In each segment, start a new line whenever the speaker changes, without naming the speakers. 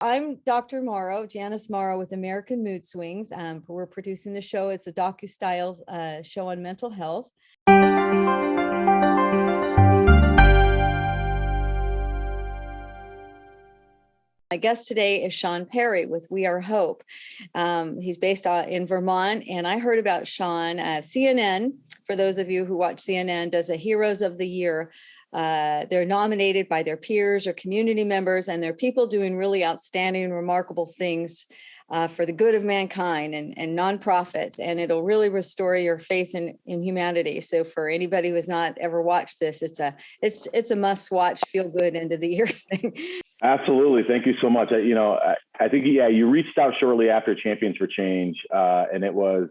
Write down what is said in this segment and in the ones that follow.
I'm Dr. Morrow, Janice Morrow with American Mood Swings. We're producing the show. It's a docu-style show on mental health. My guest today is Sean Perry with We Are Hope. He's based in Vermont, and I heard about Sean. CNN, for those of you who watch CNN, does a Heroes of the Year. They're nominated by their peers or community members, and they're people doing really outstanding, remarkable things for the good of mankind and nonprofits, and it'll really restore your faith in humanity. So for anybody who has not ever watched this, it's a must-watch, feel-good end of the year thing.
Absolutely. Thank you so much. I think, you reached out shortly after Champions for Change. And it was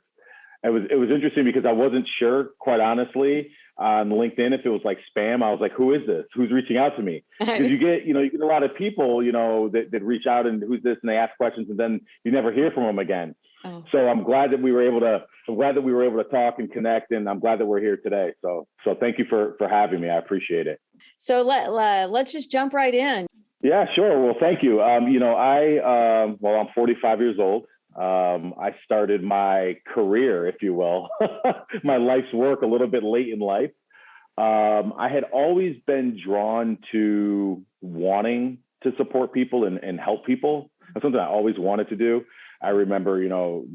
interesting because I wasn't sure, quite honestly, on LinkedIn, if it was like spam. I was like, who is this? Who's reaching out to me? Because you get a lot of people, that reach out and who's this, and they ask questions and then you never hear from them again. Oh. So I'm glad that we were able to talk and connect, and I'm glad that we're here today. So thank you for having me. I appreciate it.
So let's just jump right in.
Yeah, sure. Well, thank you. I'm 45 years old. I started my career, if you will, my life's work a little bit late in life. I had always been drawn to wanting to support people and help people. That's something I always wanted to do. I remember,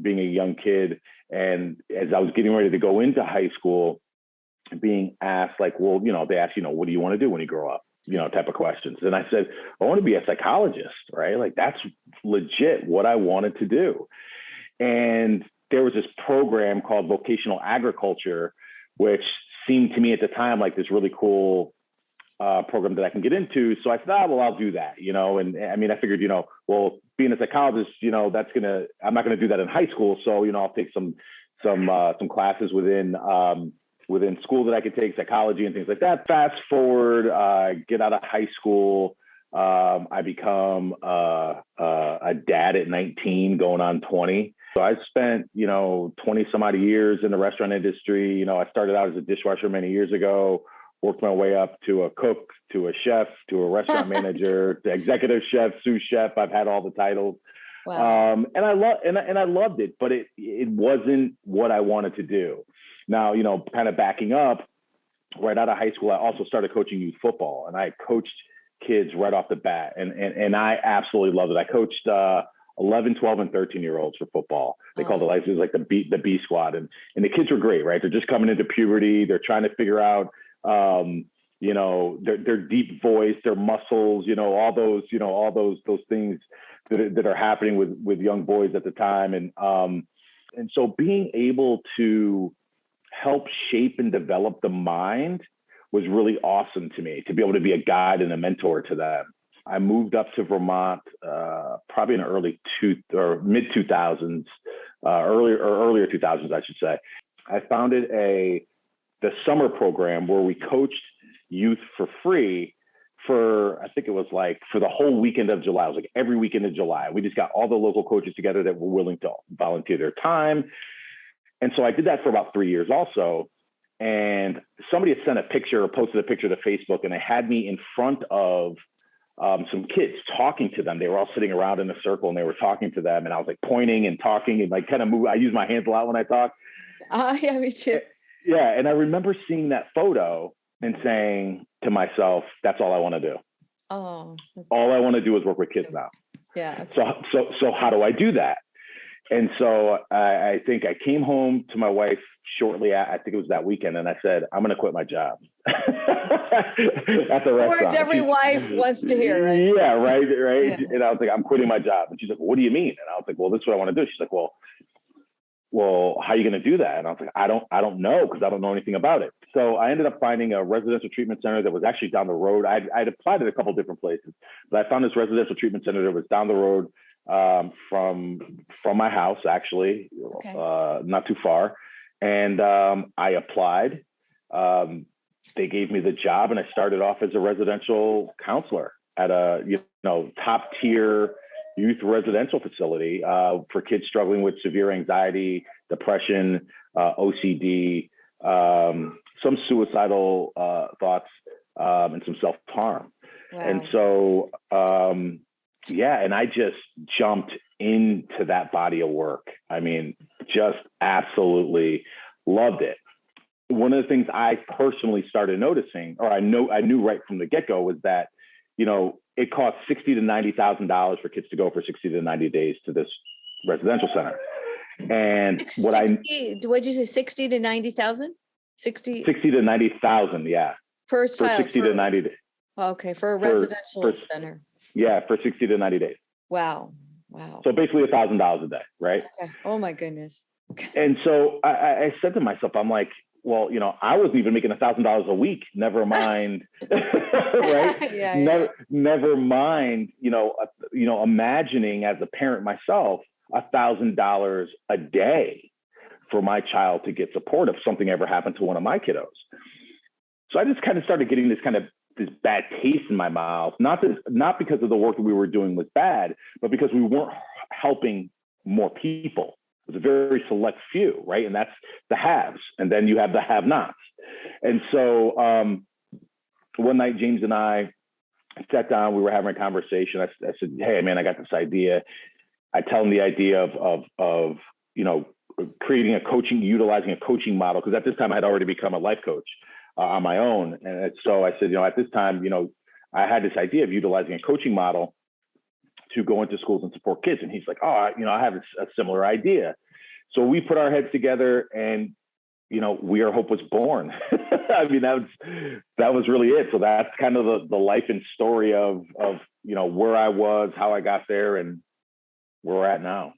being a young kid, and as I was getting ready to go into high school, being asked they ask, what do you want to do when you grow up? Type of questions. And I said, I want to be a psychologist, right? Like, that's legit what I wanted to do. And there was this program called vocational agriculture, which seemed to me at the time like this really cool program that I can get into. So I said, I'll do that, and I mean, I figured, being a psychologist, I'm not going to do that in high school. So, I'll take some classes within school that I could take, psychology and things like that. Fast forward, get out of high school. I become a dad at 19, going on 20. So I spent, 20 some odd years in the restaurant industry. I started out as a dishwasher many years ago, worked my way up to a cook, to a chef, to a restaurant manager, to executive chef, sous chef. I've had all the titles. Wow. And I loved it, but it wasn't what I wanted to do. Now, kind of backing up, right out of high school, I also started coaching youth football, and I coached kids right off the bat. And I absolutely loved it. I coached 11, 12, and 13-year-olds for football. They called it like the B squad. And the kids were great, right? They're just coming into puberty. They're trying to figure out, their deep voice, their muscles, all those things that are happening with young boys at the time. And so being able to help shape and develop the mind was really awesome to me, to be able to be a guide and a mentor to them. I moved up to Vermont probably in the mid 2000s, earlier 2000s, I should say. I founded the summer program where we coached youth for free for, I think it was like for the whole weekend of July. It was like every weekend of July. We just got all the local coaches together that were willing to volunteer their time. And so I did that for about 3 years also. And somebody had sent a picture or posted a picture to Facebook, and they had me in front of some kids talking to them. They were all sitting around in a circle and they were talking to them. And I was like pointing and talking and like kind of move. I use my hands a lot when I talk.
Yeah, me too.
Yeah. And I remember seeing that photo and saying to myself, that's all I want to do.
Oh,
all I want to do is work with kids now.
Yeah. Okay.
So how do I do that? And so I think I came home to my wife shortly, I think it was that weekend, and I said, I'm going to quit my job at the restaurant.
Words every wife wants to hear, right?
Yeah, right. Yeah. And I was like, I'm quitting my job. And she's like, what do you mean? And I was like, well, this is what I want to do. She's like, well, how are you going to do that? And I was like, I don't know, because I don't know anything about it. So I ended up finding a residential treatment center that was actually down the road. I'd applied at a couple of different places, but I found this residential treatment center that was down the road from my house, actually, okay. Not too far. And I applied. They gave me the job, and I started off as a residential counselor at a top tier youth residential facility for kids struggling with severe anxiety, depression, OCD, some suicidal thoughts, and some self-harm. Wow. And so yeah, and I just jumped into that body of work. I mean, just absolutely loved it. One of the things I personally started noticing, or I knew right from the get-go, was that, it costs $60,000 to $90,000 for kids to go for 60 to 90 days to this residential center. And
what'd you say, 60 to 90,000? 60
to 90,000, yeah.
Per
For
child.
60 to 90 days.
Okay, for a residential center.
Yeah, for 60 to 90 days.
Wow.
So basically $1,000 a day, right?
Okay. Oh my goodness.
And so I said to myself, I'm like, well, I wasn't even making $1,000 a week. Never mind, right?
Yeah.
Never mind, imagining as a parent myself $1,000 a day for my child to get support if something ever happened to one of my kiddos. So I just kind of started getting this bad taste in my mouth, not because of the work that we were doing was bad, but because we weren't helping more people. It was a very select few, right? And that's the haves. And then you have the have-nots. And so one night, James and I sat down, we were having a conversation. I said, hey, man, I got this idea. I tell him the idea of utilizing a coaching model. Because at this time I had already become a life coach on my own. And so I said, at this time, I had this idea of utilizing a coaching model to go into schools and support kids. And he's like, oh, I have a similar idea. So we put our heads together and, We Are Hope was born. I mean, that was really it. So that's kind of the life and story of, where I was, how I got there, and where we're at now.